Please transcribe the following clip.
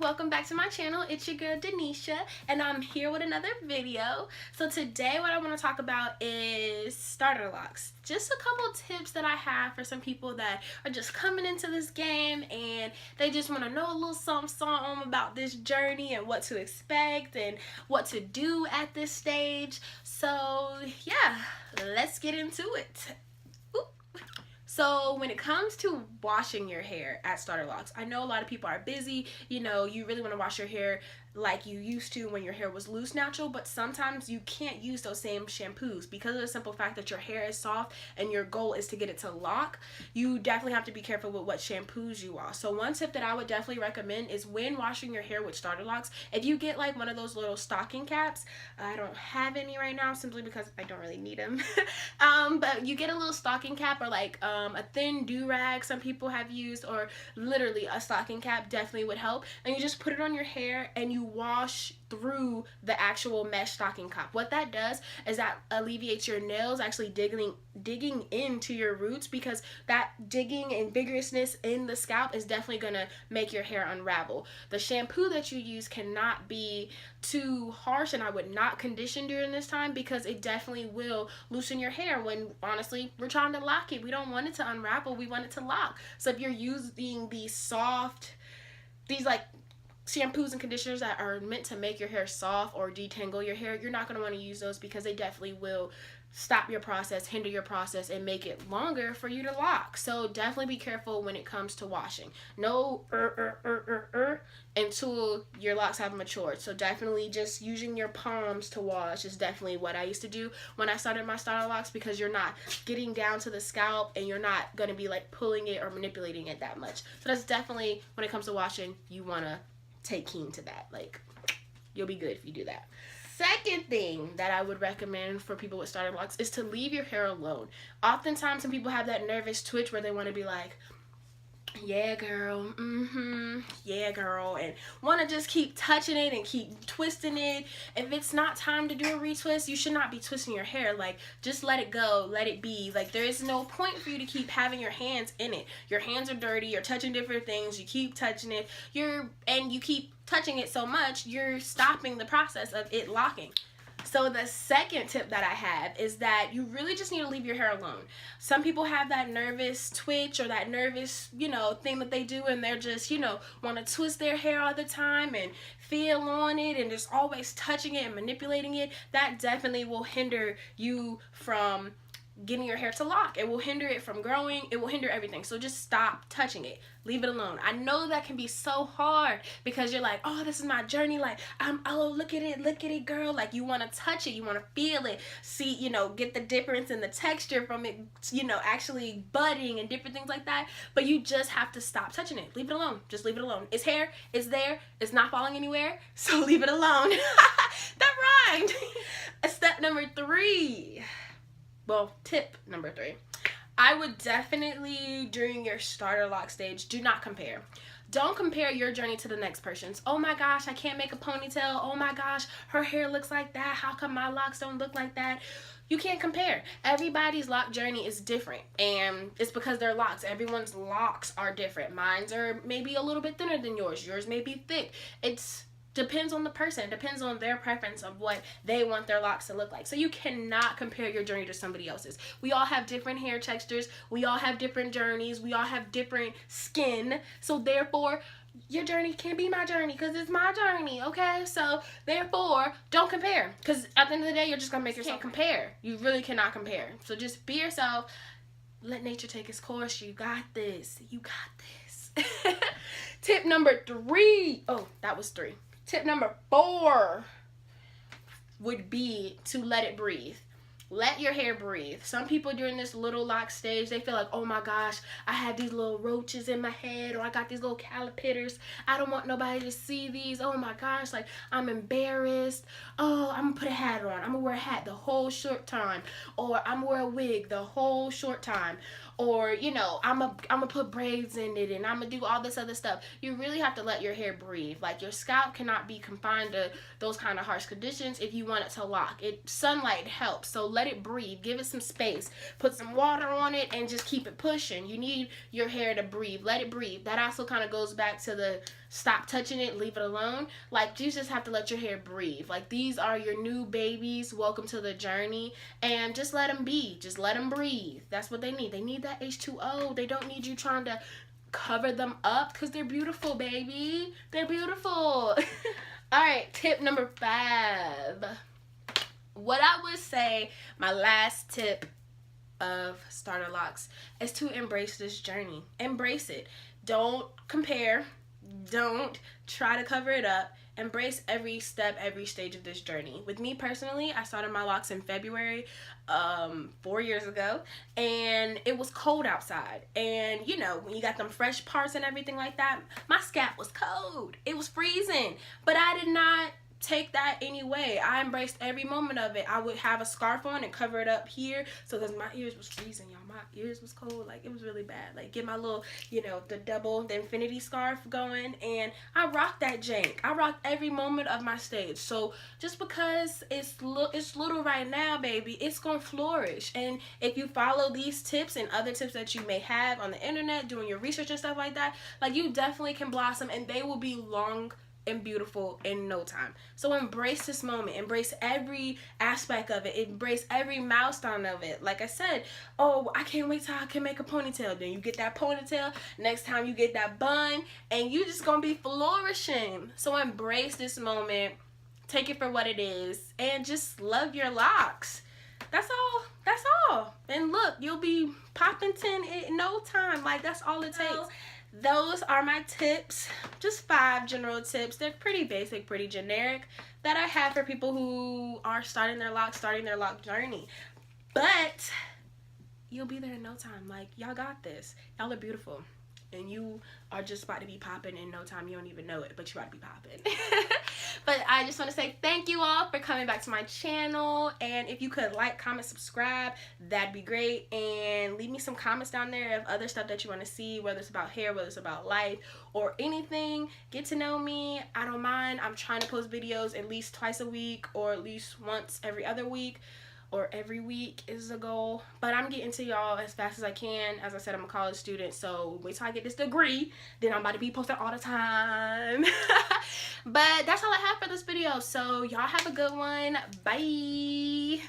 Welcome back to my channel. It's your girl Duhhneesh, and I'm here with another video. So today what I want to talk about is starter locks. Just a couple tips that I have for some people that are just coming into this game and they just want to know a little something about this journey and what to expect and what to do at this stage. So yeah, let's get into it. So when it comes to washing your hair at starter locks, I know a lot of people are busy, you know, you really want to wash your hair like you used to when your hair was loose natural, but sometimes you can't use those same shampoos because of the simple fact that your hair is soft and your goal is to get it to lock. You definitely have to be careful with what shampoos you wash. So one tip that I would definitely recommend is when washing your hair with starter locks, if you get like one of those little stocking caps, I don't have any right now simply because I don't really need them, but you get a little stocking cap or like a thin do-rag some people have used, or literally a stocking cap definitely would help, and you just put it on your hair and you wash through the actual mesh stocking cap. What that does is that alleviates your nails actually digging into your roots, because that digging and vigorousness in the scalp is definitely gonna make your hair unravel. The shampoo that you use cannot be too harsh, and I would not condition during this time because it definitely will loosen your hair when honestly we're trying to lock it. We don't want it to unravel, we want it to lock. So if you're using these like shampoos and conditioners that are meant to make your hair soft or detangle your hair, you're not going to want to use those because they definitely will stop your process, hinder your process, and make it longer for you to lock. So definitely be careful when it comes to washing. No until your locks have matured. So definitely just using your palms to wash is definitely what I used to do when I started my starter locks, because you're not getting down to the scalp and you're not going to be like pulling it or manipulating it that much. So that's definitely, when it comes to washing, you want to take heed to that. Like, you'll be good if you do that. Second thing that I would recommend for people with starter locks is to leave your hair alone. Oftentimes some people have that nervous twitch where they want to be like, yeah girl, yeah girl, and want to just keep touching it and keep twisting it. If it's not time to do a retwist, you should not be twisting your hair. Like, just let it go, let it be. Like, there is no point for you to keep having your hands in it. Your hands are dirty, you're touching different things, you keep touching it, you keep touching it so much, you're stopping the process of it locking. So the second tip that I have is that you really just need to leave your hair alone. Some people have that nervous twitch or that nervous, thing that they do, and they're just, want to twist their hair all the time and feel on it and just always touching it and manipulating it. That definitely will hinder you from getting your hair to lock. It will hinder it from growing. It will hinder everything. So just stop touching it. Leave it alone. I know that can be so hard because you're like, oh, this is my journey. Like, oh, look at it, girl. Like, you want to touch it. You want to feel it. See, get the difference in the texture from it, actually budding and different things like that. But you just have to stop touching it. Leave it alone. Just leave it alone. It's hair. It's there. It's not falling anywhere. So leave it alone. That rhymed. Step number 3. Well, tip number 3. I would definitely, during your starter lock stage, do not compare. Don't compare your journey to the next person's. Oh my gosh, I can't make a ponytail. Oh my gosh, her hair looks like that. How come my locks don't look like that? You can't compare. Everybody's lock journey is different, and it's because they're locks. Everyone's locks are different. Mine's are maybe a little bit thinner than yours. Yours may be thick. It's depends on the person, depends on their preference of what they want their locks to look like. So you cannot compare your journey to somebody else's. We all have different hair textures, we all have different journeys, we all have different skin, so therefore your journey can't be my journey because it's my journey, okay? So therefore, don't compare, because at the end of the day, you're just gonna make yourself compare. You really cannot compare. So just be yourself, let nature take its course. You got this. You got this. Tip number 3. Oh, that was 3. Tip number 4 would be to let it breathe. let your hair breathe. Some people during this little lock stage, they feel like, oh my gosh, I have these little roaches in my head, or I got these little caterpillars. I don't want nobody to see these. Oh my gosh, like I'm embarrassed. Oh, I'm gonna put a hat on. I'm gonna wear a hat the whole short time, or I'm gonna wear a wig the whole short time, or you know, I'm gonna put braids in it, and I'm gonna do all this other stuff. You really have to let your hair breathe. Like your scalp cannot be confined to those kind of harsh conditions if you want it to lock. Sunlight helps, so let it breathe. Give it some space. Put some water on it and just keep it pushing. You need your hair to breathe. Let it breathe. That also kind of goes back to the stop touching it, leave it alone. Like you just have to let your hair breathe. Like these are your new babies. Welcome to the journey, and just let them be. Just let them breathe. That's what they need. They need that H2O. They don't need you trying to cover them up because they're beautiful, baby. They're beautiful. All right, tip number 5. What I would say, my last tip of starter locks is to embrace this journey. Embrace it. Don't compare. Don't try to cover it up. Embrace every step, every stage of this journey. With me personally, I started my locks in February 4 years ago, and it was cold outside. And you know, when you got them fresh parts and everything like that, my scalp was cold. It was freezing, but I did not take that anyway. I embraced every moment of it. I would have a scarf on and cover it up here, so because my ears was freezing, y'all. My ears was cold. Like it was really bad. Like get my little, you know, the infinity scarf going, and I rocked that jank. I rocked every moment of my stage. So just because it's little right now, baby, it's gonna flourish. And if you follow these tips and other tips that you may have on the internet, doing your research and stuff like that, like you definitely can blossom, and they will be long and beautiful in no time. So embrace this moment. Embrace every aspect of it. Embrace every milestone of it. Like I said, oh, I can't wait till I can make a ponytail. Then you get that ponytail. Next time you get that bun, and you just gonna be flourishing. So embrace this moment. Take it for what it is, and just love your locks. That's all. That's all. And look, you'll be popping 10 in no time. Like that's all it takes. Those are my tips, just 5 general tips. They're pretty basic, pretty generic, that I have for people who are starting their loc journey. But you'll be there in no time. Like, y'all got this. Y'all are beautiful. And you are just about to be popping in no time. You don't even know it, but you about to be popping. But I just want to say thank you all for coming back to my channel. And if you could like, comment, subscribe, that'd be great. And leave me some comments down there of other stuff that you want to see, whether it's about hair, whether it's about life, or anything. Get to know me. I don't mind. I'm trying to post videos at least twice a week, or at least once every other week, or every week is the goal. But I'm getting to y'all as fast as I can. As I said, I'm a college student, so wait till I get this degree, then I'm about to be posting all the time. But that's all I have for this video, so y'all have a good one. Bye.